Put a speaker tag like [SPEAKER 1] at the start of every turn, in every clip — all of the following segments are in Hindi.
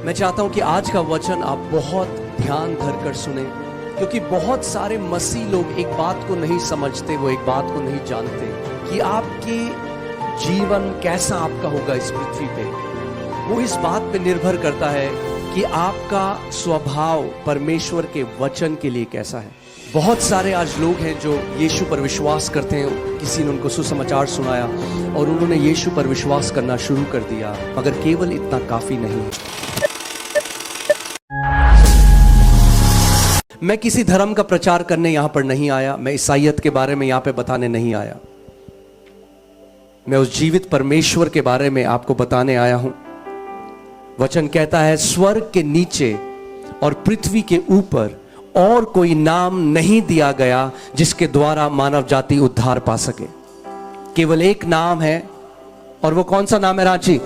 [SPEAKER 1] मैं चाहता हूं कि आज का वचन आप बहुत ध्यान धरकर सुने, क्योंकि बहुत सारे मसीह लोग एक बात को नहीं समझते, वो एक बात को नहीं जानते कि आपके जीवन कैसा आपका होगा इस पृथ्वी पे। वो इस बात पे निर्भर करता है कि आपका स्वभाव परमेश्वर के वचन के लिए कैसा है। बहुत सारे आज लोग हैं जो यीशु पर विश्वास करते हैं, किसी ने उनको सुसमाचार सुनाया और उन्होंने यीशु पर विश्वास करना शुरू कर दिया, मगर केवल इतना काफी नहीं है। मैं किसी धर्म का प्रचार करने यहां पर नहीं आया, मैं ईसाईयत के बारे में यहां पे बताने नहीं आया, मैं उस जीवित परमेश्वर के बारे में आपको बताने आया हूं। वचन कहता है, स्वर्ग के नीचे और पृथ्वी के ऊपर और कोई नाम नहीं दिया गया जिसके द्वारा मानव जाति उद्धार पा सके। केवल एक नाम है, और वो कौन सा नाम है रांची?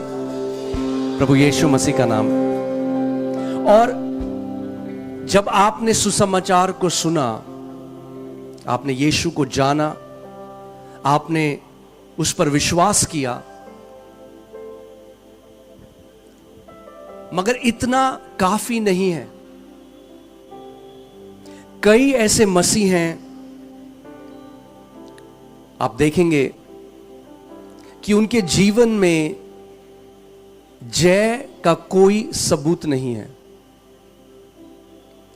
[SPEAKER 1] प्रभु यीशु मसीह का नाम। और जब आपने सुसमाचार को सुना, आपने यीशु को जाना, आपने उस पर विश्वास किया, मगर इतना काफी नहीं है। कई ऐसे मसीह हैं, आप देखेंगे कि उनके जीवन में जय का कोई सबूत नहीं है।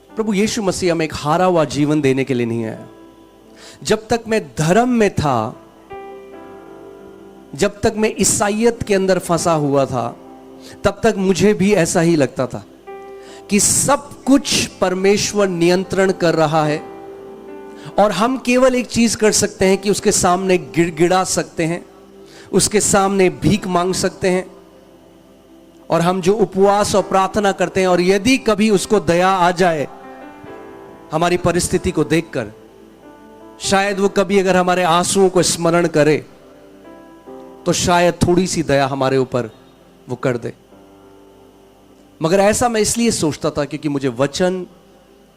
[SPEAKER 1] प्रभु यीशु मसीह हमें एक हारा हुआ जीवन देने के लिए नहीं आया। जब तक मैं धर्म में था, जब तक मैं ईसाईयत के अंदर फंसा हुआ था, तब तक मुझे भी ऐसा ही लगता था कि सब कुछ परमेश्वर नियंत्रण कर रहा है और हम केवल एक चीज कर सकते हैं कि उसके सामने गिड़गिड़ा सकते हैं, उसके सामने भीख मांग सकते हैं, और हम जो उपवास और प्रार्थना करते हैं, और यदि कभी उसको दया आ जाए हमारी परिस्थिति को देखकर, शायद वो कभी अगर हमारे आंसुओं को स्मरण करे तो शायद थोड़ी सी दया हमारे ऊपर वो कर दे। मगर ऐसा मैं इसलिए सोचता था क्योंकि मुझे वचन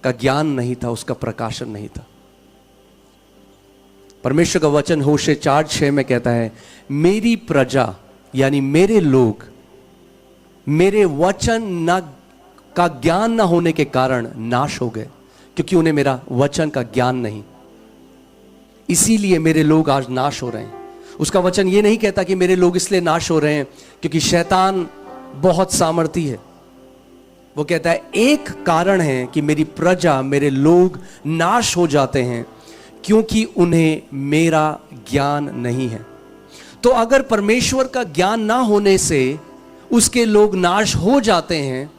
[SPEAKER 1] का ज्ञान नहीं था, उसका प्रकाशन नहीं था। परमेश्वर का वचन होशे 4:6 में कहता है, मेरी प्रजा यानी मेरे लोग मेरे वचन का ज्ञान ना होने के कारण नाश हो गए, क्योंकि उन्हें मेरा वचन का ज्ञान नहीं। इसीलिए मेरे लोग आज नाश हो रहे हैं। उसका वचन ये नहीं कहता कि मेरे लोग इसलिए नाश हो रहे हैं क्योंकि शैतान बहुत सामर्थी है। वो कहता है एक कारण है कि मेरी प्रजा, मेरे लोग नाश हो जाते हैं क्योंकि उन्हें मेरा ज्ञान नहीं है। तो अगर परमेश्वर का ज्ञान ना होने से उसके लोग नाश हो जाते हैं,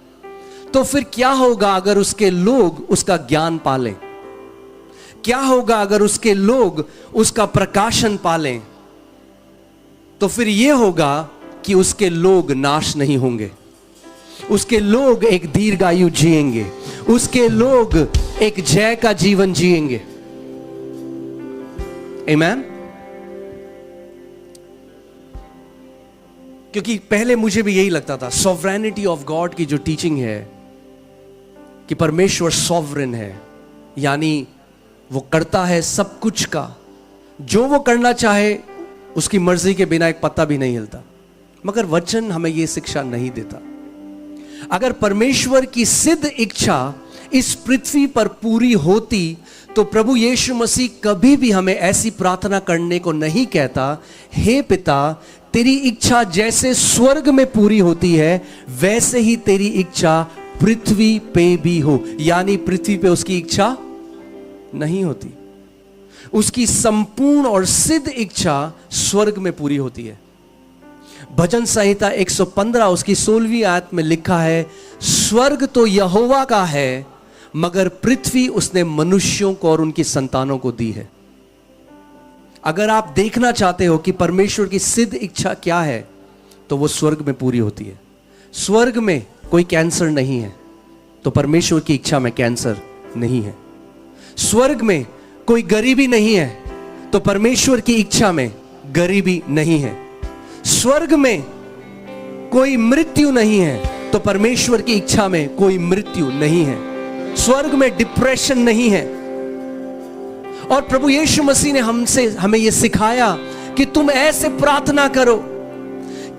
[SPEAKER 1] तो फिर क्या होगा अगर उसके लोग उसका ज्ञान पालें? क्या होगा अगर उसके लोग उसका प्रकाशन पालें? तो फिर यह होगा कि उसके लोग नाश नहीं होंगे, उसके लोग एक दीर्घायु जिएंगे, उसके लोग एक जय का जीवन जिएंगे। आमीन। क्योंकि पहले मुझे भी यही लगता था, सॉवरेनिटी ऑफ गॉड की जो टीचिंग है कि परमेश्वर सॉवरेन है, यानी वो करता है सब कुछ का, जो वो करना चाहे उसकी मर्जी के बिना एक पत्ता भी नहीं हिलता। मगर वचन हमें यह शिक्षा नहीं देता। अगर परमेश्वर की सिद्ध इच्छा इस पृथ्वी पर पूरी होती तो प्रभु यीशु मसीह कभी भी हमें ऐसी प्रार्थना करने को नहीं कहता, हे पिता तेरी इच्छा जैसे स्वर्ग में पूरी होती है वैसे ही तेरी इच्छा पृथ्वी पे भी हो। यानी पृथ्वी पे उसकी इच्छा नहीं होती, उसकी संपूर्ण और सिद्ध इच्छा स्वर्ग में पूरी होती है। भजन संहिता 115 उसकी 16वीं आयत में लिखा है, स्वर्ग तो यहोवा का है मगर पृथ्वी उसने मनुष्यों को और उनकी संतानों को दी है। अगर आप देखना चाहते हो कि परमेश्वर की सिद्ध इच्छा क्या है, तो वो स्वर्ग में पूरी होती है। स्वर्ग में कोई कैंसर नहीं है तो परमेश्वर की इच्छा में कैंसर नहीं है। स्वर्ग में कोई गरीबी नहीं है तो परमेश्वर की इच्छा में गरीबी नहीं है। स्वर्ग में कोई मृत्यु नहीं है तो परमेश्वर की इच्छा में कोई मृत्यु नहीं है। स्वर्ग में डिप्रेशन नहीं है। और प्रभु यीशु मसीह ने हमें यह सिखाया कि तुम ऐसे प्रार्थना करो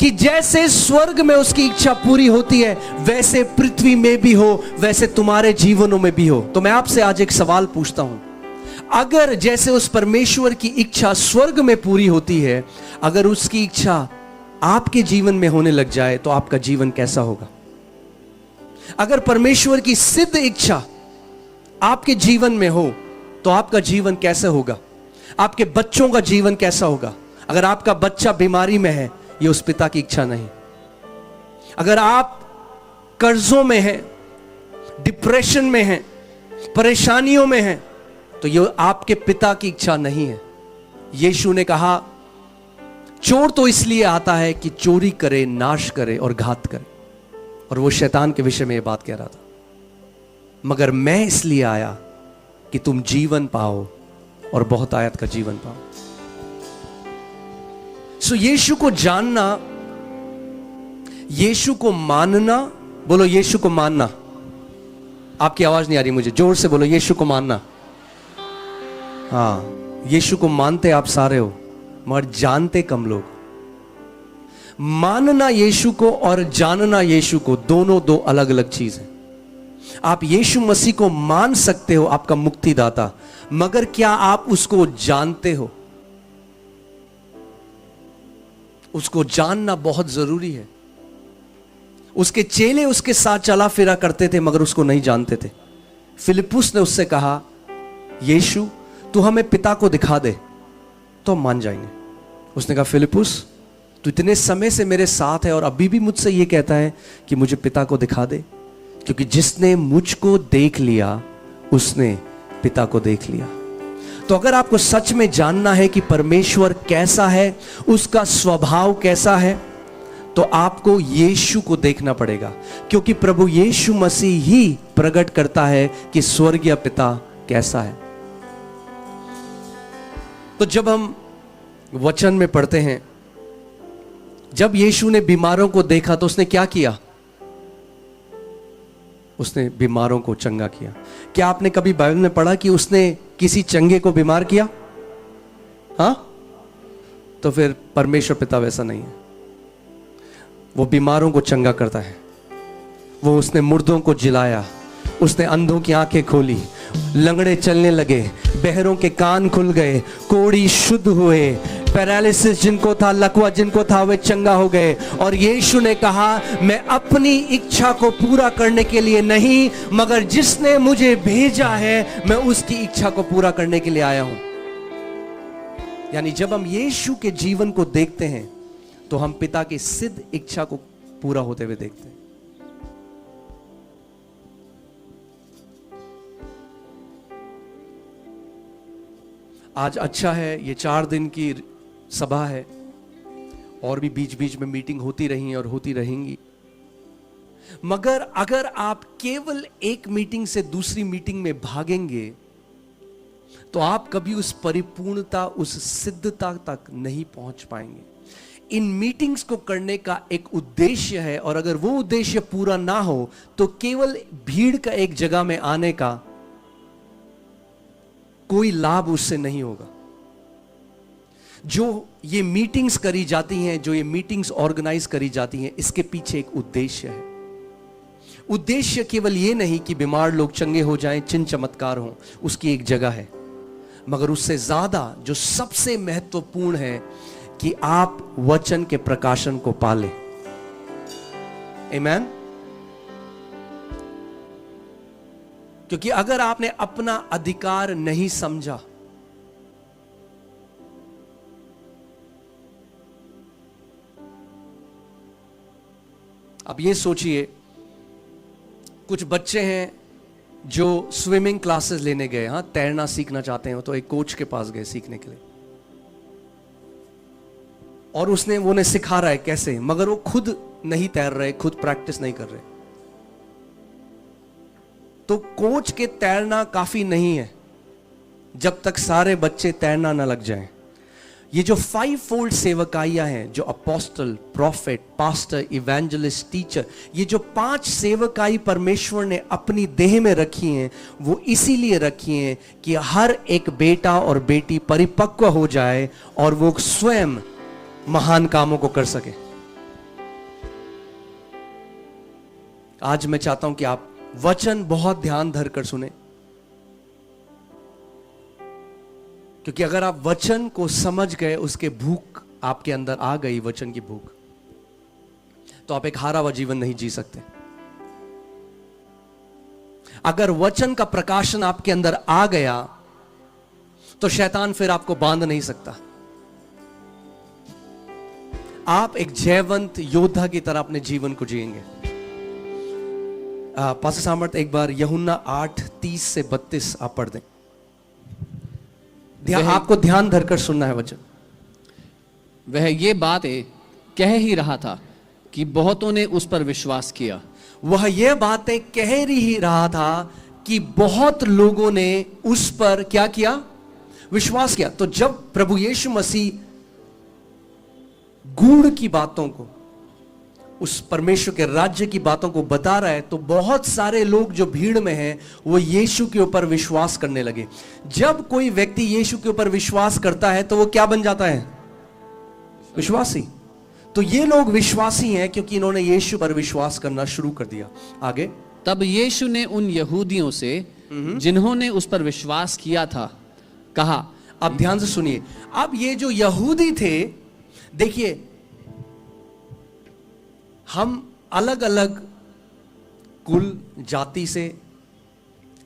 [SPEAKER 1] कि जैसे स्वर्ग में उसकी इच्छा पूरी होती है वैसे पृथ्वी में भी हो, वैसे तुम्हारे जीवनों में भी हो। तो मैं आपसे आज एक सवाल पूछता हूं, अगर जैसे उस परमेश्वर की इच्छा स्वर्ग में पूरी होती है, अगर उसकी इच्छा आपके जीवन में होने लग जाए तो आपका जीवन कैसा होगा? अगर परमेश्वर की सिद्ध इच्छा आपके जीवन में हो तो आपका जीवन कैसे होगा? आपके बच्चों का जीवन कैसा होगा? अगर आपका बच्चा बीमारी में है, ये उस पिता की इच्छा नहीं। अगर आप कर्जों में हैं, डिप्रेशन में हैं, परेशानियों में हैं, तो ये आपके पिता की इच्छा नहीं है। यीशु ने कहा, चोर तो इसलिए आता है कि चोरी करे, नाश करे और घात करे, और वो शैतान के विषय में ये बात कह रहा था। मगर मैं इसलिए आया कि तुम जीवन पाओ और बहुत आयत का जीवन पाओ। सो यीशु को जानना, यीशु को मानना, बोलो यीशु को मानना। आपकी आवाज नहीं आ रही मुझे, जोर से बोलो यीशु को मानना। हाँ, यीशु को मानते आप सारे हो, मगर जानते कम लोग। मानना यीशु को और जानना यीशु को, दोनों दो अलग अलग चीज हैं। आप यीशु मसीह को मान सकते हो, आपका मुक्तिदाता, मगर क्या आप उसको जानते हो? उसको जानना बहुत जरूरी है। उसके चेले उसके साथ चला फिरा करते थे मगर उसको नहीं जानते थे। फिलिप्पुस ने उससे कहा, यीशु तू हमें पिता को दिखा दे तो हम मान जाएंगे। उसने कहा, फिलिप्पुस तू इतने समय से मेरे साथ है और अभी भी मुझसे ये कहता है कि मुझे पिता को दिखा दे, क्योंकि जिसने मुझको देख लिया उसने पिता को देख लिया। तो अगर आपको सच में जानना है कि परमेश्वर कैसा है, उसका स्वभाव कैसा है, तो आपको यीशु को देखना पड़ेगा, क्योंकि प्रभु यीशु मसीह ही प्रकट करता है कि स्वर्गीय पिता कैसा है। तो जब हम वचन में पढ़ते हैं, जब यीशु ने बीमारों को देखा तो उसने क्या किया? उसने बीमारों को चंगा किया। क्या आपने कभी बाइबल में पढ़ा कि उसने किसी चंगे को बीमार किया? हाँ, तो फिर परमेश्वर पिता वैसा नहीं है। वो बीमारों को चंगा करता है। वो उसने मुर्दों को जिलाया, उसने अंधों की आंखें खोली, लंगड़े चलने लगे, बहरों के कान खुल गए, कोढ़ी शुद्ध हुए, पैरालिसिस जिनको था, लकवा जिनको था, वे चंगा हो गए। और यीशु ने कहा, मैं अपनी इच्छा को पूरा करने के लिए नहीं, मगर जिसने मुझे भेजा है मैं उसकी इच्छा को पूरा करने के लिए आया हूं। यानी जब हम यीशु के जीवन को देखते हैं तो हम पिता की सिद्ध इच्छा को पूरा होते हुए देखते हैं। आज अच्छा है, ये 4 दिन की सभा है और भी बीच बीच में मीटिंग होती रही और होती रहेंगी। मगर अगर आप केवल एक मीटिंग से दूसरी मीटिंग में भागेंगे तो आप कभी उस परिपूर्णता, उस सिद्धता तक नहीं पहुंच पाएंगे। इन मीटिंग्स को करने का एक उद्देश्य है, और अगर वो उद्देश्य पूरा ना हो तो केवल भीड़ का एक जगह में आने का कोई लाभ उससे नहीं होगा। जो ये मीटिंग्स करी जाती हैं, जो ये मीटिंग्स ऑर्गेनाइज करी जाती हैं, इसके पीछे एक उद्देश्य है। उद्देश्य केवल ये नहीं कि बीमार लोग चंगे हो जाएं, चिन्ह चमत्कार हो, उसकी एक जगह है, मगर उससे ज्यादा जो सबसे महत्वपूर्ण है कि आप वचन के प्रकाशन को पालें। आमीन। क्योंकि अगर आपने अपना अधिकार नहीं समझा, अब ये सोचिए, कुछ बच्चे हैं जो स्विमिंग क्लासेस लेने गए, हाँ, तैरना सीखना चाहते हैं, तो एक कोच के पास गए सीखने के लिए, और उसने वो उन्हें सिखा रहा है कैसे, मगर वो खुद नहीं तैर रहे, खुद प्रैक्टिस नहीं कर रहे। तो कोच के तैरना काफी नहीं है जब तक सारे बच्चे तैरना ना लग जाएं। ये जो 5 फोल्ड सेवकाइयां हैं, जो apostle, profit, pastor, evangelist, teacher, ये जो 5 सेवकाई परमेश्वर ने अपनी देह में रखी हैं, वो इसीलिए रखी हैं कि हर एक बेटा और बेटी परिपक्व हो जाए और वो स्वयं महान कामों को कर सके। आज मैं चाहता हूं कि आप वचन बहुत ध्यान धर कर सुने, क्योंकि अगर आप वचन को समझ गए, उसके भूख आपके अंदर आ गई, वचन की भूख, तो आप एक हारा हुआ जीवन नहीं जी सकते। अगर वचन का प्रकाशन आपके अंदर आ गया तो शैतान फिर आपको बांध नहीं सकता। आप एक जयवंत योद्धा की तरह अपने जीवन को जिएंगे। पास्टर सामर्थ एक बार यूहन्ना 8:30 से 32 आप पढ़ दें। आपको ध्यान धरकर सुनना है वचन।
[SPEAKER 2] वह ये बातें कह ही रहा था कि बहुतों ने उस पर विश्वास किया।
[SPEAKER 1] वह यह बातें कह ही रहा था कि बहुत लोगों ने उस पर क्या किया? विश्वास किया। तो जब प्रभु यीशु मसीह गूढ़ की बातों को, उस परमेश्वर के राज्य की बातों को बता रहा है, तो बहुत सारे लोग जो भीड़ में हैं वो यीशु के ऊपर विश्वास करने लगे। जब कोई व्यक्ति यीशु के ऊपर विश्वास करता है तो वो क्या बन जाता है? विश्वासी। तो ये लोग विश्वासी हैं क्योंकि इन्होंने यीशु पर विश्वास करना शुरू कर दिया। आगे,
[SPEAKER 2] तब यीशु ने उन यहूदियों से जिन्होंने उस पर विश्वास किया था कहा।
[SPEAKER 1] अब ध्यान से सुनिए। अब ये जो यहूदी थे, देखिए, हम अलग अलग कुल जाति से,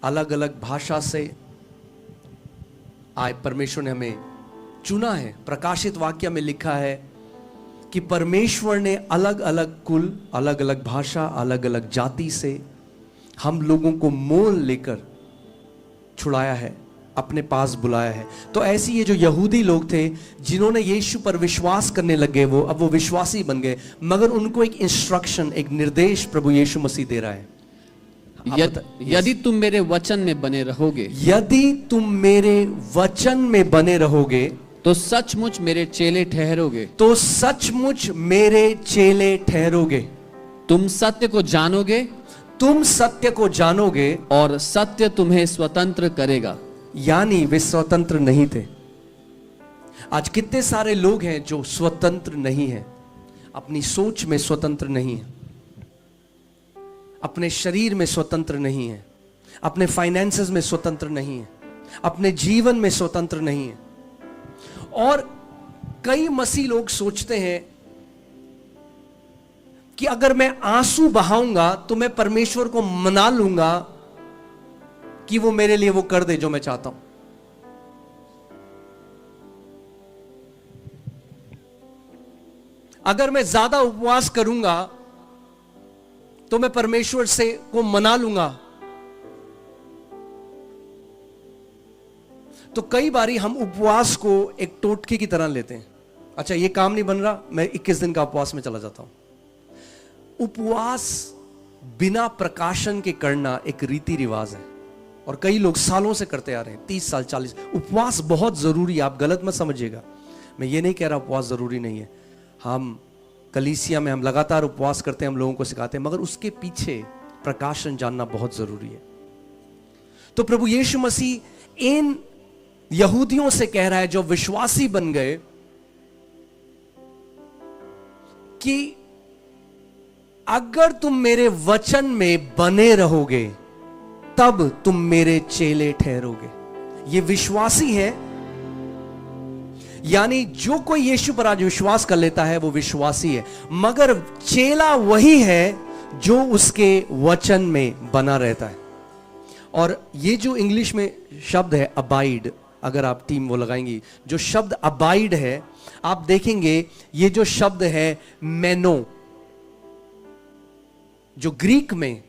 [SPEAKER 1] अलग अलग भाषा से आए। परमेश्वर ने हमें चुना है। प्रकाशित वाक्य में लिखा है कि परमेश्वर ने अलग अलग कुल, अलग अलग भाषा, अलग अलग जाति से हम लोगों को मोल लेकर छुड़ाया है, अपने पास बुलाया है। तो ऐसी ये जो यहूदी लोग थे जिन्होंने यीशु पर विश्वास करने लगे, वो अब वो विश्वासी बन गए, मगर उनको एक इंस्ट्रक्शन, एक निर्देश प्रभु यीशु मसीह दे रहा है।
[SPEAKER 2] यदि तुम मेरे वचन में बने रहोगे,
[SPEAKER 1] यदि तुम मेरे वचन में बने रहोगे,
[SPEAKER 2] तो सचमुच मेरे चेले ठहरोगे।
[SPEAKER 1] तो सचमुच मेरे चेले ठहरोगे।
[SPEAKER 2] तुम सत्य को जानोगे,
[SPEAKER 1] तुम सत्य को जानोगे,
[SPEAKER 2] और सत्य तुम्हें स्वतंत्र करेगा।
[SPEAKER 1] यानी वे स्वतंत्र नहीं थे। आज कितने सारे लोग हैं जो स्वतंत्र नहीं हैं, अपनी सोच में स्वतंत्र नहीं है, अपने शरीर में स्वतंत्र नहीं है, अपने फाइनेंसेस में स्वतंत्र नहीं है, अपने जीवन में स्वतंत्र नहीं है। और कई मसीह लोग सोचते हैं कि अगर मैं आंसू बहाऊंगा तो मैं परमेश्वर को मना लूंगा कि वो मेरे लिए वो कर दे जो मैं चाहता हूं। अगर मैं ज्यादा उपवास करूंगा तो मैं परमेश्वर से को मना लूंगा। तो कई बारी हम उपवास को एक टोटके की तरह लेते हैं। अच्छा, ये काम नहीं बन रहा, मैं 21 दिन का उपवास में चला जाता हूं। उपवास बिना प्रकाशन के करना एक रीति रिवाज है, और कई लोग सालों से करते आ रहे हैं, 30 साल 40। उपवास बहुत जरूरी है, आप गलत मत समझिएगा। मैं ये नहीं कह रहा उपवास जरूरी नहीं है। हम कलीसिया में हम लगातार उपवास करते हैं, हम लोगों को सिखाते हैं, मगर उसके पीछे प्रकाशन जानना बहुत जरूरी है। तो प्रभु यीशु मसीह इन यहूदियों से कह रहा है जो विश्वासी बन गए कि अगर तुम मेरे वचन में बने रहोगे तब तुम मेरे चेले ठहरोगे। ये विश्वासी है, यानी जो कोई यीशु पर आज विश्वास कर लेता है वो विश्वासी है, मगर चेला वही है जो उसके वचन में बना रहता है। और ये जो इंग्लिश में शब्द है अबाइड, अगर आप टीम वो लगाएंगी, जो शब्द अबाइड है, आप देखेंगे ये जो शब्द है मेनो, जो ग्रीक में,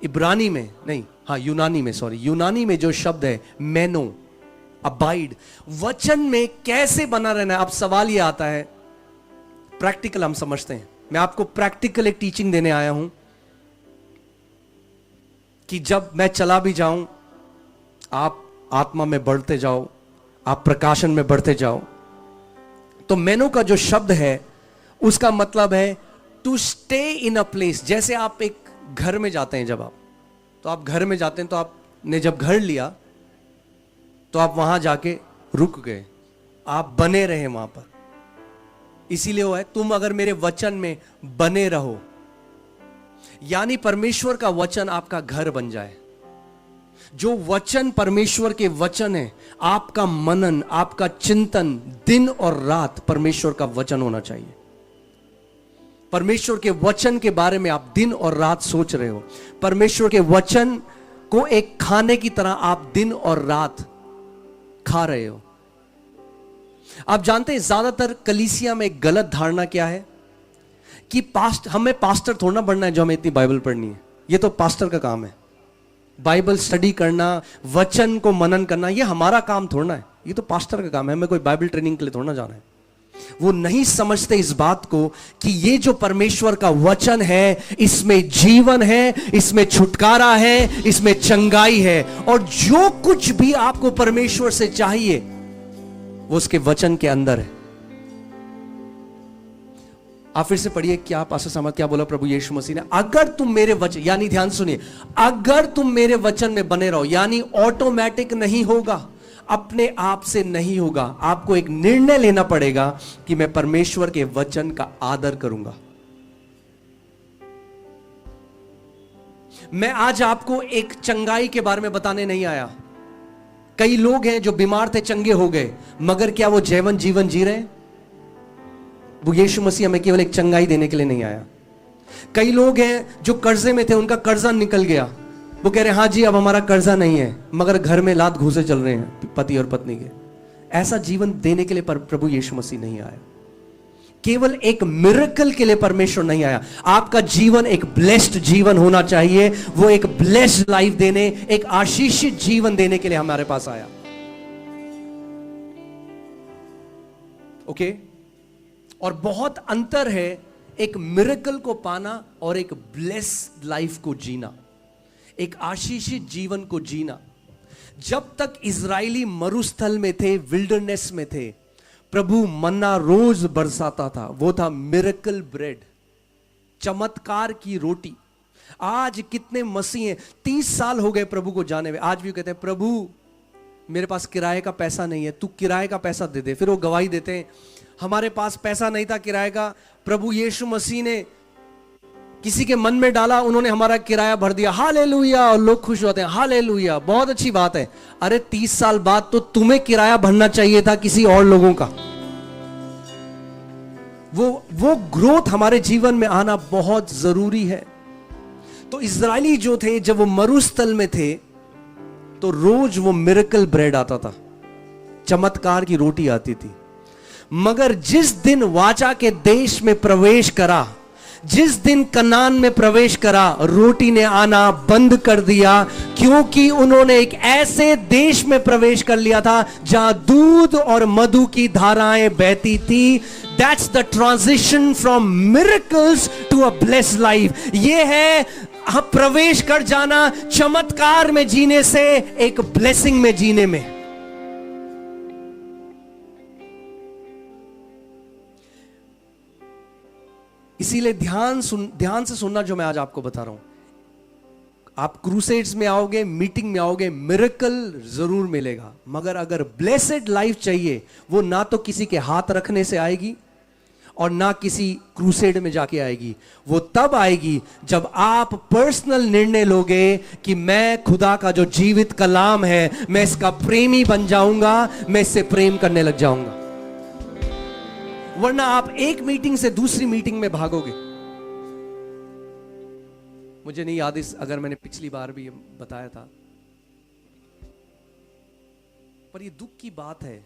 [SPEAKER 1] इब्रानी में नहीं, हाँ यूनानी में, सॉरी, यूनानी में जो शब्द है मेनो, अबाइड, वचन में कैसे बना रहना है। अब सवाल ये आता है, प्रैक्टिकल हम समझते हैं, मैं आपको प्रैक्टिकल एक टीचिंग देने आया हूं कि जब मैं चला भी जाऊं, आप आत्मा में बढ़ते जाओ, आप प्रकाशन में बढ़ते जाओ। तो मेनो का जो शब्द है उसका मतलब है to stay in a place. जैसे आप एक घर में जाते हैं, जब आप घर में जाते हैं, तो आपने जब घर लिया तो आप वहां जाके रुक गए, आप बने रहे वहां पर। इसीलिए वो है, तुम अगर मेरे वचन में बने रहो। यानी परमेश्वर का वचन आपका घर बन जाए। जो वचन परमेश्वर के वचन है, आपका मनन, आपका चिंतन दिन और रात परमेश्वर का वचन होना चाहिए। परमेश्वर के वचन के बारे में आप दिन और रात सोच रहे हो। परमेश्वर के वचन को एक खाने की तरह आप दिन और रात खा रहे हो। आप जानते हैं ज्यादातर कलीसिया में एक गलत धारणा क्या है कि हमें पास्टर थोड़ा बनना है जो हमें इतनी बाइबल पढ़नी है। ये तो पास्टर का काम है। बाइबल स्टडी करना, वचन को मनन करना, ये हमारा काम थोड़ा है। ये तो पास्टर का काम है। हमें कोई बाइबल ट्रेनिंग के लिए थोड़ा जाना है। वो नहीं समझते इस बात को कि ये जो परमेश्वर का वचन है, इसमें जीवन है, इसमें छुटकारा है, इसमें चंगाई है, और जो कुछ भी आपको परमेश्वर से चाहिए वो उसके वचन के अंदर है। आप फिर से पढ़िए, क्या पास्टर सामर्थ क्या बोला प्रभु यीशु मसीह ने? अगर तुम मेरे वचन, यानी ध्यान सुनिए, अगर तुम मेरे वचन में बने रहो, यानी ऑटोमेटिक नहीं होगा, अपने आप से नहीं होगा। आपको एक निर्णय लेना पड़ेगा कि मैं परमेश्वर के वचन का आदर करूंगा। मैं आज आपको एक चंगाई के बारे में बताने नहीं आया। कई लोग हैं जो बीमार थे, चंगे हो गए, मगर क्या वो जीवन जी रहे हैं? वो यीशु मसीह हमें केवल एक चंगाई देने के लिए नहीं आया। कई लोग हैं जो कर्जे में थे, उनका कर्जा निकल गया, वो कह रहे हैं हाँ जी अब हमारा कर्जा नहीं है, मगर घर में लात घूसे चल रहे हैं पति और पत्नी के। ऐसा जीवन देने के लिए प्रभु यीशु मसीह नहीं आया। केवल एक मिरेकल के लिए परमेश्वर नहीं आया। आपका जीवन एक ब्लेस्ड जीवन होना चाहिए। वो एक ब्लेस्ड लाइफ देने, एक आशीषित जीवन देने के लिए हमारे पास आया। ओके? और बहुत अंतर है एक मिरेकल को पाना और एक ब्लेस्ड लाइफ को जीना, एक आशीषित जीवन को जीना। जब तक इजरायली मरुस्थल में थे, विल्डरनेस में थे, प्रभु मन्ना रोज बरसाता था। वो था मिरेकल ब्रेड, चमत्कार की रोटी। आज कितने मसीह हैं, 30 साल हो गए प्रभु को जाने में, आज भी कहते हैं प्रभु मेरे पास किराए का पैसा नहीं है, तू किराए का पैसा दे दे। फिर वो गवाही देते हैं हमारे पास पैसा नहीं था किराए का, प्रभु यीशु मसीह ने किसी के मन में डाला, उन्होंने हमारा किराया भर दिया, हालेलुया। और लोग खुश होते हैं, हालेलुया, बहुत अच्छी बात है। अरे 30 साल बाद तो तुम्हें किराया भरना चाहिए था किसी और लोगों का। वो ग्रोथ हमारे जीवन में आना बहुत जरूरी है। तो इजरायली जो थे, जब वो मरुस्थल में थे तो रोज वो मिरेकल ब्रेड आता था, चमत्कार की रोटी आती थी। मगर जिस दिन वाचा के देश में प्रवेश करा, जिस दिन कनान में प्रवेश करा, रोटी ने आना बंद कर दिया, क्योंकि उन्होंने एक ऐसे देश में प्रवेश कर लिया था जहां दूध और मधु की धाराएं बहती थी। That's the transition from miracles to a blessed life. ये है प्रवेश कर जाना चमत्कार में जीने से एक ब्लेसिंग में जीने में। इसीलिए ध्यान से सुनना जो मैं आज आपको बता रहा हूं। आप क्रूसेड्स में आओगे, मीटिंग में आओगे, मिरेकल जरूर मिलेगा, मगर अगर ब्लेसेड लाइफ चाहिए, वो ना तो किसी के हाथ रखने से आएगी और ना किसी क्रूसेड में जाके आएगी। वो तब आएगी जब आप पर्सनल निर्णय लोगे कि मैं खुदा का जो जीवित कलाम है, मैं इसका प्रेमी बन जाऊंगा, मैं इससे प्रेम करने लग जाऊंगा। वरना आप एक मीटिंग से दूसरी मीटिंग में भागोगे। मुझे नहीं याद अगर मैंने पिछली बार भी बताया था, पर ये दुख की बात है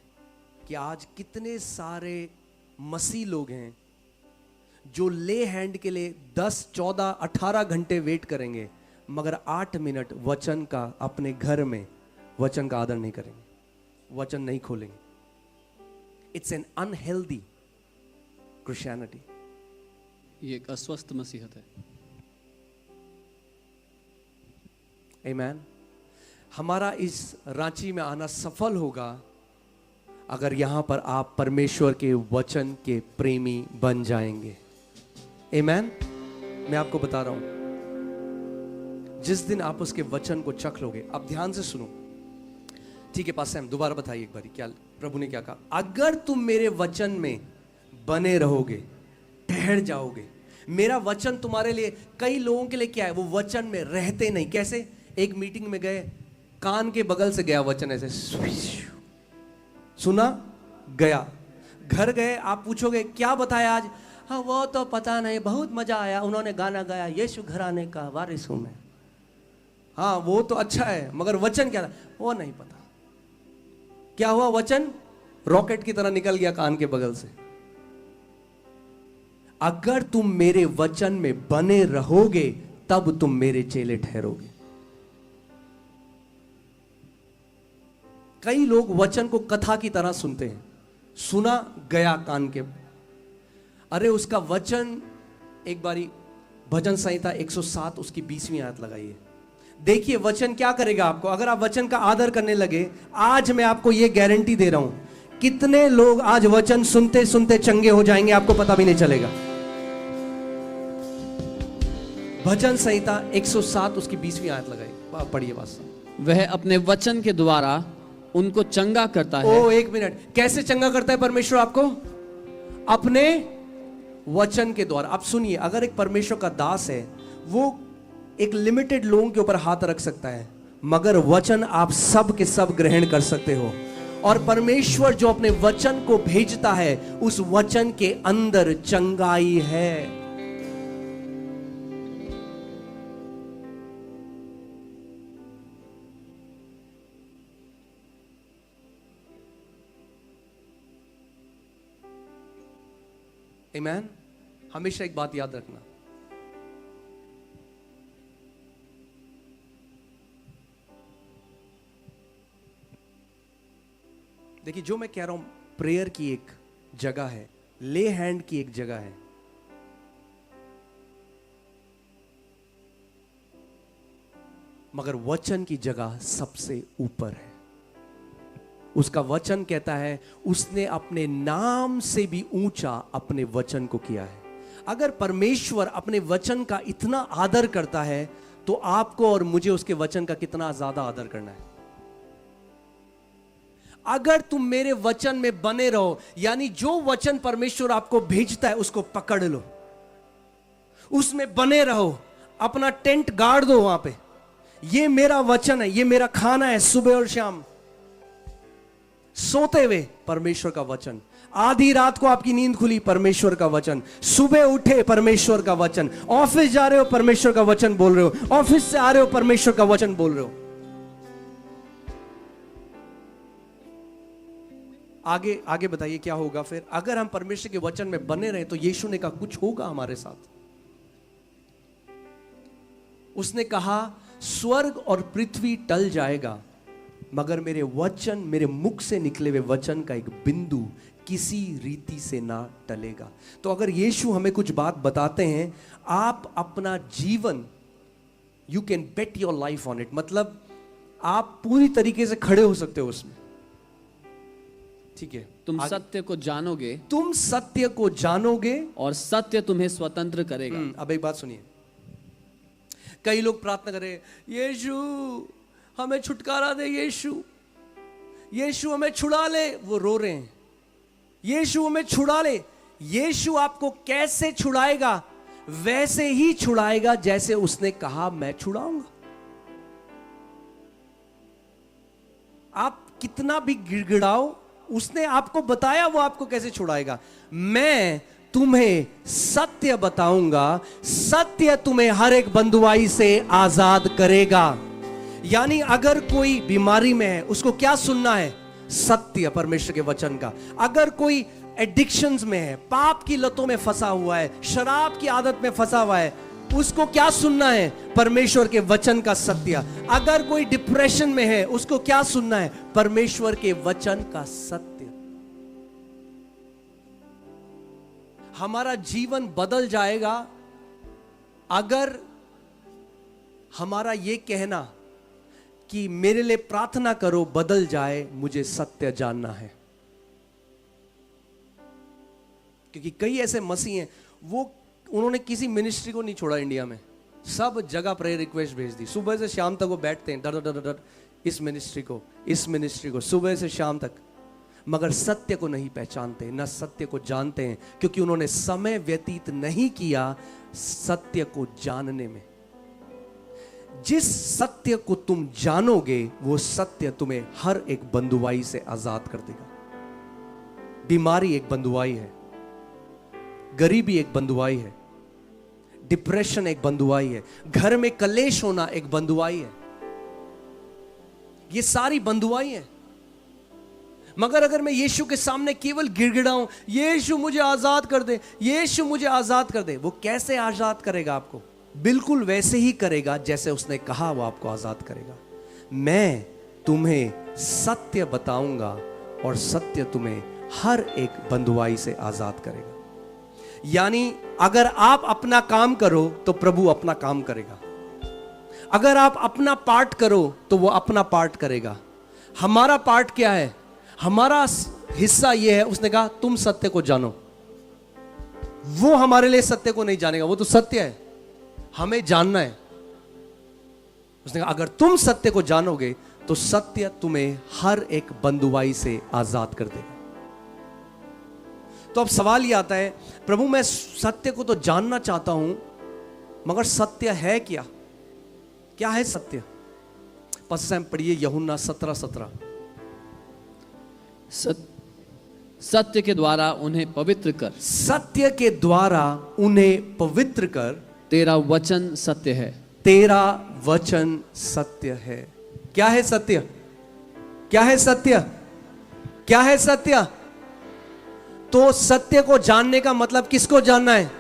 [SPEAKER 1] कि आज कितने सारे मसीह लोग हैं जो ले हैंड के लिए 10, 14, 18 घंटे वेट करेंगे, मगर 8 मिनट वचन का अपने घर में वचन का आदर नहीं करेंगे, वचन नहीं खोलेंगे। It's an unhealthy Christianity.
[SPEAKER 2] ये एक अस्वस्थ मसीहत है।
[SPEAKER 1] आमीन। हमारा इस रांची में आना सफल होगा अगर यहां पर आप परमेश्वर के वचन के प्रेमी बन जाएंगे। आमीन। मैं आपको बता रहा हूं, जिस दिन आप उसके वचन को चख लोगे। अब ध्यान से सुनो, ठीक है पास हम दोबारा बताइए एक बारी, क्या प्रभु ने क्या कहा? अगर तुम मेरे वचन में बने रहोगे, ठहर जाओगे, मेरा वचन तुम्हारे लिए, कई लोगों के लिए क्या है, वो वचन में रहते नहीं। कैसे? एक मीटिंग में गए, कान के बगल से गया वचन, ऐसे सुना, गया। घर गए, आप पूछोगे क्या बताया आज? हाँ वो तो पता नहीं, बहुत मजा आया, उन्होंने गाना गाया, यीशु घराने का वारिस हूं मैं। हाँ वो तो अच्छा है, मगर वचन क्या था वो नहीं पता। क्या हुआ? वचन रॉकेट की तरह निकल गया कान के बगल से। अगर तुम मेरे वचन में बने रहोगे तब तुम मेरे चेले ठहरोगे। कई लोग वचन को कथा की तरह सुनते हैं, सुना, गया कान के। अरे उसका वचन, एक बारी भजन संहिता 107 उसकी 20वीं आयत लगाइए। देखिए वचन क्या करेगा आपको। अगर आप वचन का आदर करने लगे, आज मैं आपको यह गारंटी दे रहा हूं, कितने लोग आज वचन सुनते सुनते चंगे हो जाएंगे, आपको पता भी नहीं चलेगा। भजन संहिता 107 उसकी 20वीं आयत लगाइए, पढ़िए बस।
[SPEAKER 2] वह अपने वचन के द्वारा उनको चंगा करता है।
[SPEAKER 1] ओ एक मिनट, कैसे चंगा करता है परमेश्वर आपको? अपने वचन के द्वारा। आप सुनिए, अगर एक परमेश्वर का दास है, वो एक लिमिटेड लोगों के ऊपर हाथ रख सकता है, मगर वचन आप सब के सब ग्रहण कर सकते हो। और परमेश्वर जो अपने वचन को भेजता है, उस वचन के अंदर चंगाई है। आमीन। हमेशा एक बात याद रखना, देखिए जो मैं कह रहा हूं, प्रेयर की एक जगह है, ले हैंड की एक जगह है, मगर वचन की जगह सबसे ऊपर है। उसका वचन कहता है उसने अपने नाम से भी ऊंचा अपने वचन को किया है। अगर परमेश्वर अपने वचन का इतना आदर करता है, तो आपको और मुझे उसके वचन का कितना ज्यादा आदर करना है। अगर तुम मेरे वचन में बने रहो, यानी जो वचन परमेश्वर आपको भेजता है उसको पकड़ लो, उसमें बने रहो, अपना टेंट गाड़ दो वहां पे। ये मेरा वचन है, ये मेरा खाना है सुबह और शाम। सोते हुए परमेश्वर का वचन, आधी रात को आपकी नींद खुली परमेश्वर का वचन, सुबह उठे परमेश्वर का वचन, ऑफिस जा रहे हो परमेश्वर का वचन बोल रहे हो, ऑफिस से आ रहे हो परमेश्वर का वचन बोल रहे हो। आगे आगे बताइए क्या होगा फिर? अगर हम परमेश्वर के वचन में बने रहे तो यीशु ने कहा कुछ होगा हमारे साथ। उसने कहा स्वर्ग और पृथ्वी टल जाएगा, मगर मेरे वचन, मेरे मुख से निकले हुए वचन का एक बिंदु किसी रीति से ना टलेगा। तो अगर यीशु हमें कुछ बात बताते हैं, आप अपना जीवन, you can bet your life on it, मतलब आप पूरी तरीके से खड़े हो सकते हो उसमें। ठीक है,
[SPEAKER 2] तुम सत्य को जानोगे,
[SPEAKER 1] तुम सत्य को जानोगे
[SPEAKER 2] और सत्य तुम्हें स्वतंत्र करेगा।
[SPEAKER 1] अब एक बात सुनिए, कई लोग प्रार्थना कर रहे हैं, यीशु हमें छुटकारा दे, यीशु यीशु हमें छुड़ा ले। वो रो रहे हैं, यीशु हमें छुड़ा ले। यीशु आपको कैसे छुड़ाएगा? वैसे ही छुड़ाएगा जैसे उसने कहा मैं छुड़ाऊंगा। आप कितना भी गिड़गिड़ाओ, उसने आपको बताया वो आपको कैसे छुड़ाएगा। मैं तुम्हें सत्य बताऊंगा, सत्य तुम्हें हर एक बंधुआई से आजाद करेगा। यानी अगर कोई बीमारी में है, उसको क्या सुनना है? सत्य परमेश्वर के वचन का। अगर कोई एडिक्शंस में है, पाप की लतों में फंसा हुआ है, शराब की आदत में फंसा हुआ है, उसको क्या सुनना है? परमेश्वर के वचन का सत्य। अगर कोई डिप्रेशन में है, उसको क्या सुनना है? परमेश्वर के वचन का सत्य। हमारा जीवन बदल जाएगा अगर हमारा ये कहना कि मेरे लिए प्रार्थना करो बदल जाए, मुझे सत्य जानना है। क्योंकि कई ऐसे मसीह हैं, वो उन्होंने किसी मिनिस्ट्री को नहीं छोड़ा इंडिया में, सब जगह प्रेयर रिक्वेस्ट भेज दी। सुबह से शाम तक वो बैठते हैं डर डर डर, इस मिनिस्ट्री को, इस मिनिस्ट्री को, सुबह से शाम तक। मगर सत्य को नहीं पहचानते, न सत्य को जानते हैं, क्योंकि उन्होंने समय व्यतीत नहीं किया सत्य को जानने में। जिस सत्य को तुम जानोगे वो सत्य तुम्हें हर एक बंधुआई से आजाद कर देगा। बीमारी एक बंधुआई है, गरीबी एक बंधुआई है, डिप्रेशन एक बंधुआई है, घर में कलेश होना एक बंधुआई है। ये सारी बंधुआई है। मगर अगर मैं यीशु के सामने केवल गिड़गिड़ाऊं, यीशु मुझे आजाद कर दे, यीशु मुझे आजाद कर दे, वो कैसे आजाद करेगा आपको? बिल्कुल वैसे ही करेगा जैसे उसने कहा वो आपको आजाद करेगा। मैं तुम्हें सत्य बताऊंगा और सत्य तुम्हें हर एक बंधुआई से आजाद करेगा। यानी अगर आप अपना काम करो तो प्रभु अपना काम करेगा, अगर आप अपना पार्ट करो तो वो अपना पार्ट करेगा। हमारा पार्ट क्या है? हमारा हिस्सा ये है, उसने कहा तुम सत्य को जानो। वो हमारे लिए सत्य को नहीं जानेगा, वो तो सत्य है, हमें जानना है। उसने कहा अगर तुम सत्य को जानोगे तो सत्य तुम्हें हर एक बंधुआई से आजाद कर देगा। तो अब सवाल ये आता है, प्रभु मैं सत्य को तो जानना चाहता हूं, मगर सत्य है क्या? क्या है सत्य? पश्चिम पढ़िए यूहन्ना 17:17।
[SPEAKER 2] सत्य के द्वारा उन्हें पवित्र कर,
[SPEAKER 1] सत्य के द्वारा उन्हें पवित्र कर,
[SPEAKER 2] तेरा वचन सत्य है।
[SPEAKER 1] तेरा वचन सत्य है। क्या है सत्य? क्या है सत्य? क्या है सत्य? तो सत्य को जानने का मतलब किसको जानना है?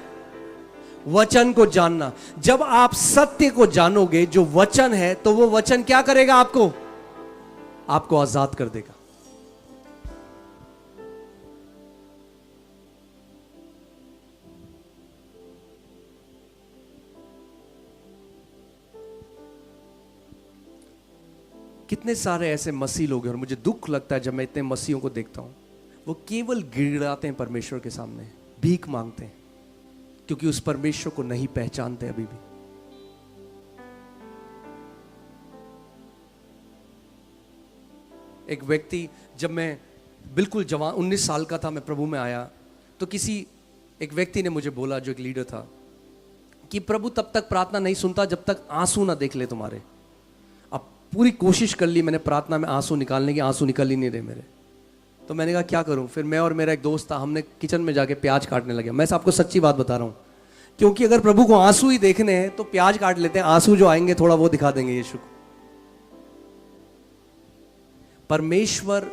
[SPEAKER 1] वचन को जानना। जब आप सत्य को जानोगे जो वचन है, तो वो वचन क्या करेगा? आपको आजाद कर देगा। कितने सारे ऐसे मसीह लोग हैं, और मुझे दुख लगता है जब मैं इतने मसीहों को देखता हूं, वो केवल गिड़गिड़ाते हैं परमेश्वर के सामने, भीख मांगते हैं, क्योंकि उस परमेश्वर को नहीं पहचानते अभी भी। एक व्यक्ति, जब मैं बिल्कुल जवान 19 साल का था, मैं प्रभु में आया, तो एक व्यक्ति ने मुझे बोला, जो एक लीडर था, कि प्रभु तब तक प्रार्थना नहीं सुनता जब तक आंसू ना देख ले तुम्हारे। अब पूरी कोशिश कर ली मैंने प्रार्थना में आंसू निकालने की, आंसू निकल ही नहीं रहे मेरे। तो मैंने कहा क्या करूं? फिर मैं और मेरा एक दोस्त था, हमने किचन में जाके प्याज काटने लगे। मैं आपको सच्ची बात बता रहा हूं, क्योंकि अगर प्रभु को आंसू ही देखने हैं तो प्याज काट लेते हैं, आंसू जो आएंगे थोड़ा वो दिखा देंगे यीशु को। परमेश्वर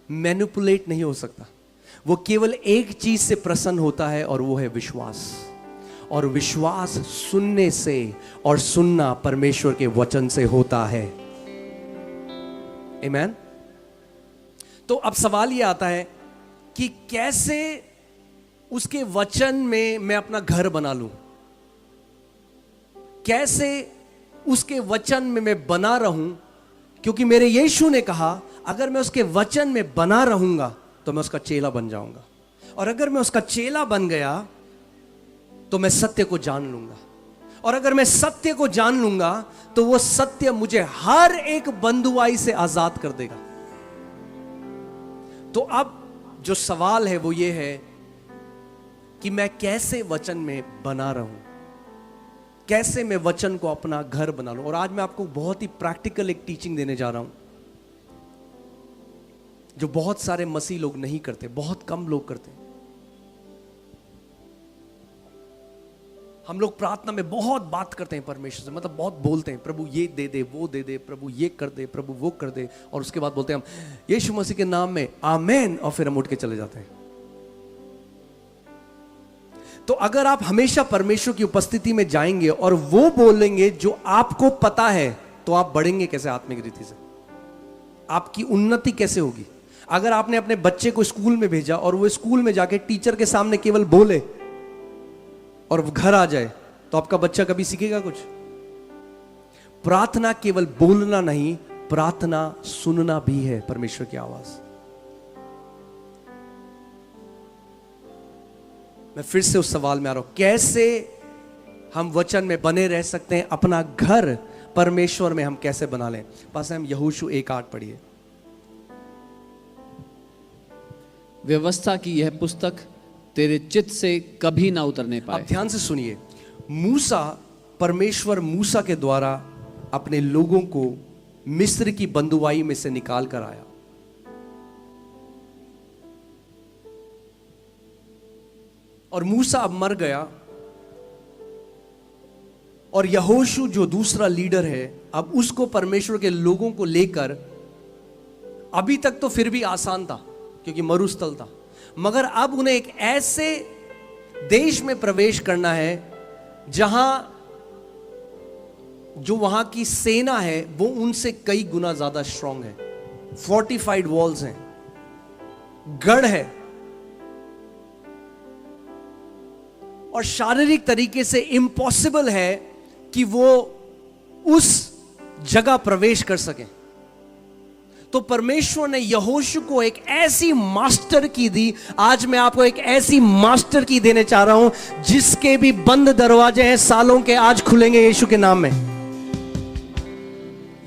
[SPEAKER 1] मैनिपुलेट नहीं हो सकता, वो केवल एक चीज से प्रसन्न होता है, और वो है विश्वास। और विश्वास सुनने से, और सुनना परमेश्वर के वचन से होता है। आमीन। तो अब सवाल ये आता है कि कैसे उसके वचन में मैं अपना घर बना लूं, कैसे उसके वचन में मैं बना रहूं, क्योंकि मेरे यीशु ने कहा अगर मैं उसके वचन में बना रहूंगा तो मैं उसका चेला बन जाऊंगा, और अगर मैं उसका चेला बन गया तो मैं सत्य को जान लूंगा, और अगर मैं सत्य को जान लूंगा तो वो सत्य मुझे हर एक बंधुआई से आजाद कर देगा। तो अब जो सवाल है वो ये है कि मैं कैसे वचन में बना रहूं, कैसे मैं वचन को अपना घर बना लूं। और आज मैं आपको बहुत ही प्रैक्टिकल एक टीचिंग देने जा रहा हूं, जो बहुत सारे मसीह लोग नहीं करते, बहुत कम लोग करते हैं। हम लोग प्रार्थना में बहुत बात करते हैं परमेश्वर से, मतलब बहुत बोलते हैं, प्रभु ये दे दे, वो दे दे, प्रभु ये कर दे, प्रभु वो कर दे, और उसके बाद बोलते हैं हम यीशु मसीह के नाम में आमेन, और फिर हम उठ के चले जाते हैं। तो अगर आप हमेशा परमेश्वर की उपस्थिति में जाएंगे और वो बोलेंगे जो आपको पता है, तो आप बढ़ेंगे कैसे आत्मिक रीति से? आपकी उन्नति कैसे होगी? अगर आपने अपने बच्चे को स्कूल में भेजा और वो स्कूल में जाके टीचर के सामने केवल बोले और घर आ जाए, तो आपका बच्चा कभी सीखेगा कुछ? प्रार्थना केवल बोलना नहीं, प्रार्थना सुनना भी है परमेश्वर की आवाज। मैं फिर से उस सवाल में आ रहा हूं, कैसे हम वचन में बने रह सकते हैं? अपना घर परमेश्वर में हम कैसे बना लें? पास हम यहोशू 1:8 पढ़िए।
[SPEAKER 2] व्यवस्था की यह पुस्तक तेरे चित्त से कभी ना उतरने पाए।
[SPEAKER 1] अब ध्यान से सुनिए, मूसा, परमेश्वर मूसा के द्वारा अपने लोगों को मिस्र की बंधुआई में से निकाल कर आया। और मूसा अब मर गया, और यहोशू जो दूसरा लीडर है, अब उसको परमेश्वर के लोगों को लेकर, अभी तक तो फिर भी आसान था क्योंकि मरुस्थल था, मगर अब उन्हें एक ऐसे देश में प्रवेश करना है जहां जो वहां की सेना है वो उनसे कई गुना ज्यादा स्ट्रांग है। फोर्टिफाइड वॉल्स हैं, गढ़ है, और शारीरिक तरीके से इम्पॉसिबल है कि वो उस जगह प्रवेश कर सके। तो परमेश्वर ने यहोशू को एक ऐसी मास्टर की दी। आज मैं आपको एक ऐसी मास्टर की देने चाह रहा हूं जिसके भी बंद दरवाजे हैं सालों के, आज खुलेंगे यीशु के नाम में।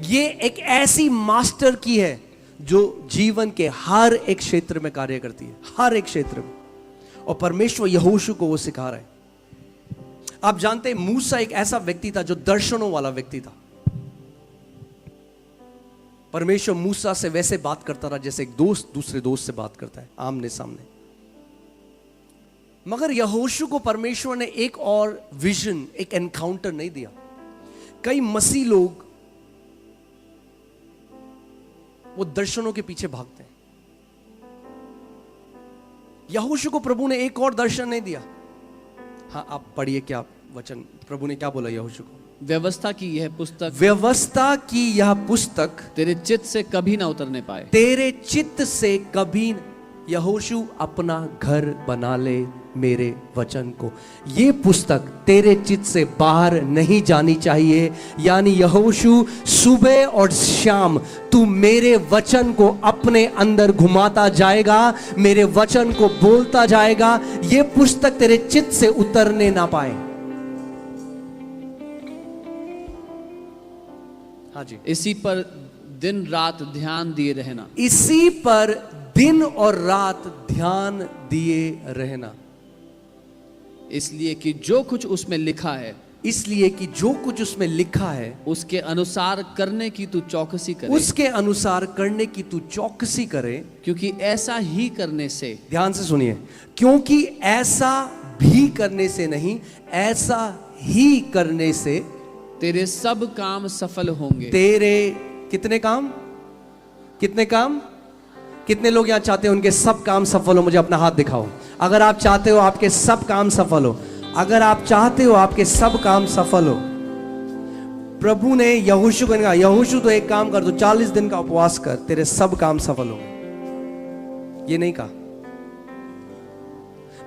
[SPEAKER 1] ये एक ऐसी मास्टर की है जो जीवन के हर एक क्षेत्र में कार्य करती है, हर एक क्षेत्र में, और परमेश्वर यहोशू को वो सिखा रहा है। आप जानते हैं मूसा एक ऐसा व्यक्ति था जो दर्शनों वाला व्यक्ति था। परमेश्वर मूसा से वैसे बात करता था जैसे एक दोस्त दूसरे दोस्त से बात करता है, आमने सामने। मगर यहोशू को परमेश्वर ने एक और विजन, एक एनकाउंटर नहीं दिया। कई मसीह लोग वो दर्शनों के पीछे भागते हैं। यहोशू को प्रभु ने एक और दर्शन नहीं दिया। हाँ, आप पढ़िए क्या वचन प्रभु ने क्या बोला यहोशू को।
[SPEAKER 2] व्यवस्था की यह पुस्तक,
[SPEAKER 1] व्यवस्था की यह पुस्तक
[SPEAKER 2] तेरे चित्त से कभी ना उतरने पाए।
[SPEAKER 1] तेरे चित्त से कभी। यहोशू, अपना घर बना ले मेरे वचन को। ये पुस्तक तेरे चित्त से बाहर नहीं जानी चाहिए। यानी यहोशू, सुबह और शाम तू मेरे वचन को अपने अंदर घुमाता जाएगा, मेरे वचन को बोलता जाएगा। ये पुस्तक तेरे चित्त से उतरने ना पाए। हाँ जी,
[SPEAKER 2] इसी पर दिन रात ध्यान दिए रहना।
[SPEAKER 1] इसी पर दिन और रात ध्यान दिए रहना।
[SPEAKER 2] इसलिए कि जो कुछ उसमें लिखा है,
[SPEAKER 1] इसलिए कि जो कुछ उसमें लिखा है
[SPEAKER 2] उसके अनुसार करने की तू चौकसी करे।
[SPEAKER 1] उसके अनुसार करने की तू चौकसी करे।
[SPEAKER 2] क्योंकि ऐसा ही करने से,
[SPEAKER 1] ध्यान से सुनिए, क्योंकि ऐसा भी करने से नहीं, ऐसा ही करने से
[SPEAKER 2] तेरे सब काम सफल होंगे।
[SPEAKER 1] तेरे कितने काम, कितने काम, कितने लोग यहां चाहते हैं उनके सब काम सफल हो? मुझे अपना हाथ दिखाओ अगर आप चाहते हो आपके सब काम सफल हो। अगर आप चाहते हो आपके सब काम सफल हो। प्रभु ने यहोशू को कहा, यहोशू तो एक काम कर, तो 40 दिन का उपवास कर, तेरे सब काम सफल होंगे। ये नहीं कहा,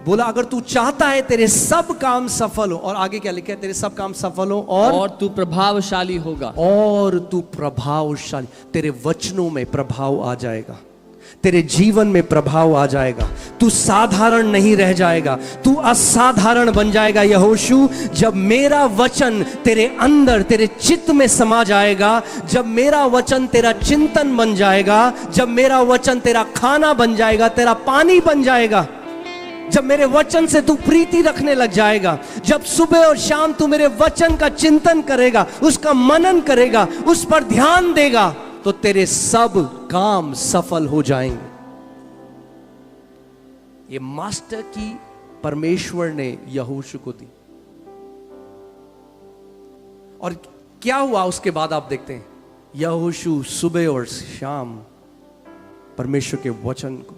[SPEAKER 1] बोला अगर तू चाहता है तेरे सब काम सफल हो। और आगे क्या लिखा है? तेरे सब काम सफल हो और
[SPEAKER 2] तू प्रभावशाली होगा।
[SPEAKER 1] और तू प्रभावशाली, तेरे वचनों में प्रभाव आ जाएगा, तेरे जीवन में प्रभाव आ जाएगा। तू साधारण नहीं रह जाएगा, तू असाधारण बन जाएगा। यहोशू, जब मेरा वचन तेरे अंदर, तेरे चित्त में समा जाएगा, जब मेरा वचन तेरा चिंतन बन जाएगा, जब मेरा वचन तेरा खाना बन जाएगा, तेरा पानी बन जाएगा, जब मेरे वचन से तू प्रीति रखने लग जाएगा, जब सुबह और शाम तू मेरे वचन का चिंतन करेगा, उसका मनन करेगा, उस पर ध्यान देगा, तो तेरे सब काम सफल हो जाएंगे। ये मास्टर की परमेश्वर ने यहोशू को दी। और क्या हुआ उसके बाद आप देखते हैं, यहोशू सुबह और शाम परमेश्वर के वचन को,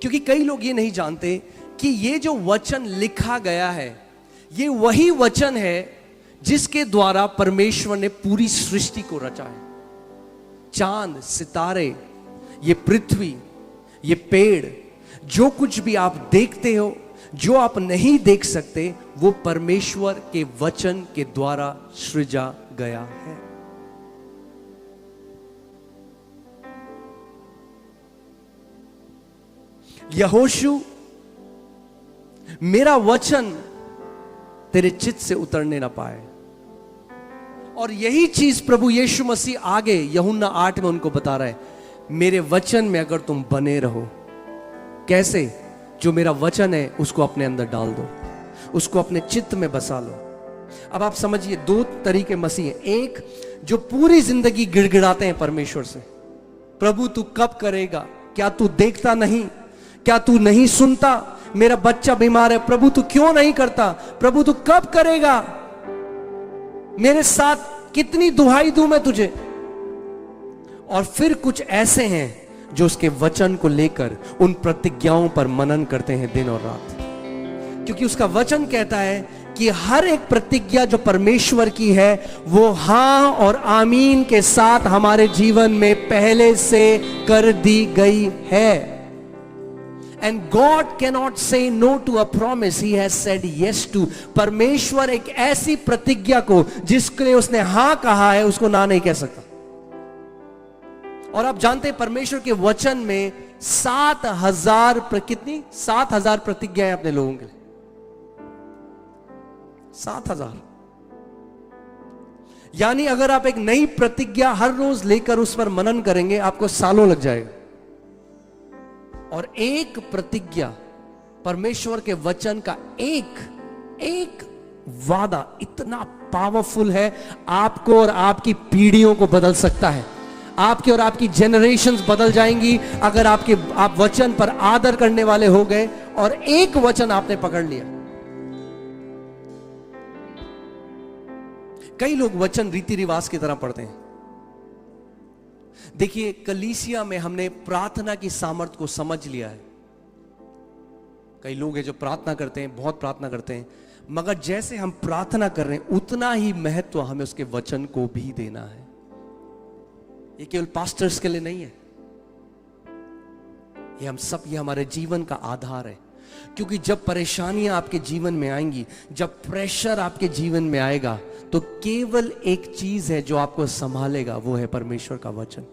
[SPEAKER 1] क्योंकि कई लोग ये नहीं जानते कि ये जो वचन लिखा गया है, ये वही वचन है जिसके द्वारा परमेश्वर ने पूरी सृष्टि को रचा है। चांद, सितारे, ये पृथ्वी, ये पेड़, जो कुछ भी आप देखते हो, जो आप नहीं देख सकते, वो परमेश्वर के वचन के द्वारा सृजा गया है। यहोशू, मेरा वचन तेरे चित्त से उतरने ना पाए। और यही चीज प्रभु यीशु मसीह आगे यूहन्ना 8 में उनको बता रहा है। मेरे वचन में अगर तुम बने रहो। कैसे? जो मेरा वचन है उसको अपने अंदर डाल दो, उसको अपने चित्त में बसा लो। अब आप समझिए, दो तरीके मसीह हैं। एक जो पूरी जिंदगी गिड़गिड़ाते हैं परमेश्वर से, प्रभु तू कब करेगा, क्या तू देखता नहीं, क्या तू नहीं सुनता, मेरा बच्चा बीमार है, प्रभु तू क्यों नहीं करता, प्रभु तू कब करेगा, मेरे साथ कितनी दुहाई दूं मैं तुझे। और फिर कुछ ऐसे हैं जो उसके वचन को लेकर उन प्रतिज्ञाओं पर मनन करते हैं दिन और रात, क्योंकि उसका वचन कहता है कि हर एक प्रतिज्ञा जो परमेश्वर की है वो हां और आमीन के साथ हमारे जीवन में पहले से कर दी गई है। And God cannot say no to a promise he has said yes to. परमेश्वर एक ऐसी प्रतिज्ञा को जिसके लिए उसने हां कहा है उसको ना नहीं कह सकता। और आप जानते हैं परमेश्वर के वचन में 7,000 कितनी 7,000 प्रतिज्ञाएं अपने लोगों के लिए। 7,000। यानी अगर आप एक नई प्रतिज्ञा हर रोज लेकर उस पर मनन करेंगे आपको सालों लग जाएगा। और एक प्रतिज्ञा परमेश्वर के वचन का एक वादा इतना पावरफुल है, आपको और आपकी पीढ़ियों को बदल सकता है। आपकी और आपकी जनरेशंस बदल जाएंगी अगर आप वचन पर आदर करने वाले हो गए और एक वचन आपने पकड़ लिया। कई लोग वचन रीति रिवाज की तरह पढ़ते हैं। देखिए, कलीसिया में हमने प्रार्थना की सामर्थ्य को समझ लिया है। कई लोग हैं जो प्रार्थना करते हैं, बहुत प्रार्थना करते हैं, मगर जैसे हम प्रार्थना कर रहे हैं उतना ही महत्व हमें उसके वचन को भी देना है। ये केवल पास्टर्स के लिए नहीं है, ये हमारे जीवन का आधार है। क्योंकि जब परेशानियां आपके जीवन में आएंगी, जब प्रेशर आपके जीवन में आएगा, तो केवल एक चीज है जो आपको संभालेगा, वो है परमेश्वर का वचन।